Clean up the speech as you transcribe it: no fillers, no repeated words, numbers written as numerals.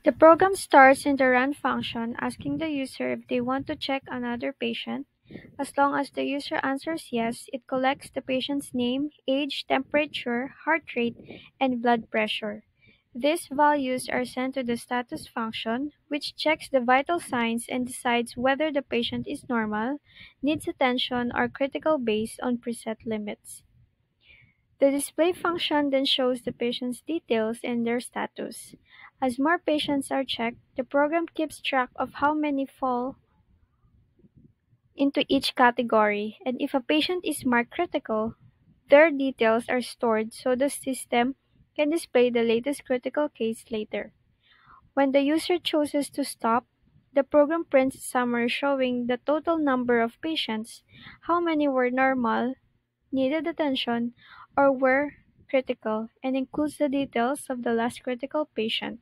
The program starts in the run function asking the user if they want to check another patient. As long as the user answers yes, it collects the patient's name, age, temperature, heart rate, and blood pressure. These values are sent to the status function, which checks the vital signs and decides whether the patient is normal, needs attention, or critical based on preset limits. The display function then shows the patient's details and their status. As more patients are checked, the program keeps track of how many fall into each category, and if a patient is marked critical, their details are stored so the system can display the latest critical case later. When the user chooses to stop, the program prints a summary showing the total number of patients, how many were normal, needed attention, or were critical, and includes the details of the last critical patient.